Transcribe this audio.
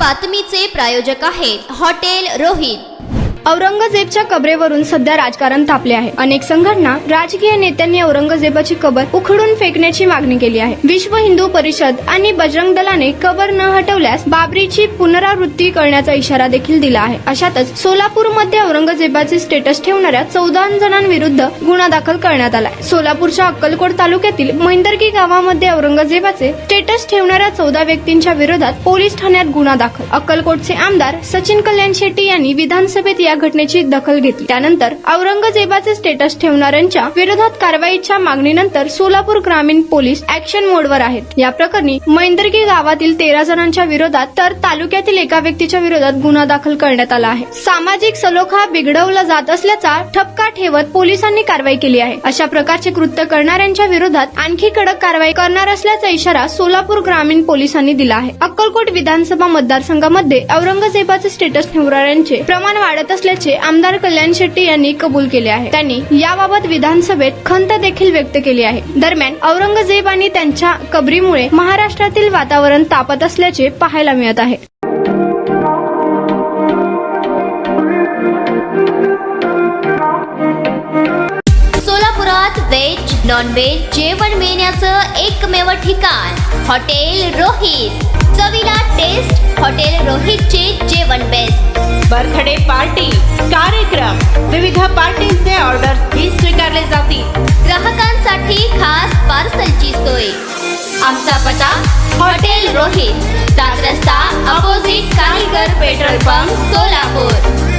बातमीचे प्रायोजक आहेत हॉटेल रोहित। औरंगजेबच्या कबरेवरून सध्या राजकारण तापले आहे। अनेक संघटना, राजकीय नेत्यांनी औरंगजेबाची कबर उखडून फेकण्याची मागणी केली आहे। विश्व हिंदू परिषद आणि बजरंग दलाने कबर न हटवल्यास बाबरीची पुनरावृत्ती करण्याचा इशारा देखील दिला आहे। अशातच सोलापूरमध्ये औरंगजेबाचे स्टेटस ठेवणाऱ्या 14 जणांविरुद्ध गुन्हा दाखल करण्यात आलाय। सोलापूरच्या अक्कलकोट तालुक्यातील मैंदर्गी गावामध्ये औरंगजेबाचे स्टेटस ठेवणाऱ्या 14 व्यक्तींच्या विरोधात पोलीस ठाण्यात गुन्हा दाखल। अक्कलकोटचे आमदार सचिन कल्याण शेट्टी यांनी विधानसभेत या घटनेची दखल घेतली। त्यानंतर औरंगजेबाचे स्टेटस ठेवणाऱ्यांच्या विरोधात कारवाईच्या मागणीनंतर सोलापूर ग्रामीण पोलीस ऍक्शन मोडवर आहेत। या प्रकरणी मैंदर्गी गावातील 13 जणांच्या विरोधात तर तालुक्यातील एका व्यक्तीच्या विरोधात गुन्हा दाखल करण्यात आला आहे। सामाजिक सलोखा बिघडवला जात असल्याचा ठपका ठेवत पोलिसांनी कारवाई केली आहे। अशा प्रकारचे कृत्य करणाऱ्यांच्या विरोधात आणखी कडक कारवाई करणार असल्याचा इशारा सोलापूर ग्रामीण पोलिसांनी दिला आहे। अक्कलकोट विधानसभा मतदारसंघामध्ये औरंगजेबाचे स्टेटस ठेवणाऱ्यांचे प्रमाण वाढत असल्याचे आमदार कल्याण शेट्टी यांनी कबूल केले आहे। त्यांनी याबाबत विधानसभेत खंत देखील व्यक्त केली आहे। दरम्यान औरंगजेब आणि त्यांच्या कबरीमुळे महाराष्ट्रातील वातावरण तापत असल्याचे पाहायला मिळत आहे। सोलापुरात व्हेज नॉन व्हेज जेवण मिळण्याचं एकमेव ठिकाण हॉटेल रोहित। चवीला टेस्ट हॉटेल रोहितचे जेवण बेस्ट। बर्थडे पार्टी, कार्यक्रम, विविध पार्टींचे ऑर्डर्स ही स्वीकारले जातील। ग्राहकांसाठी खास पार्सलची सोय। आमचा पत्ता हॉटेल रोहित, 7 रस्ता अपोजिट कारीगर पेट्रोल पंप, सोलापूर।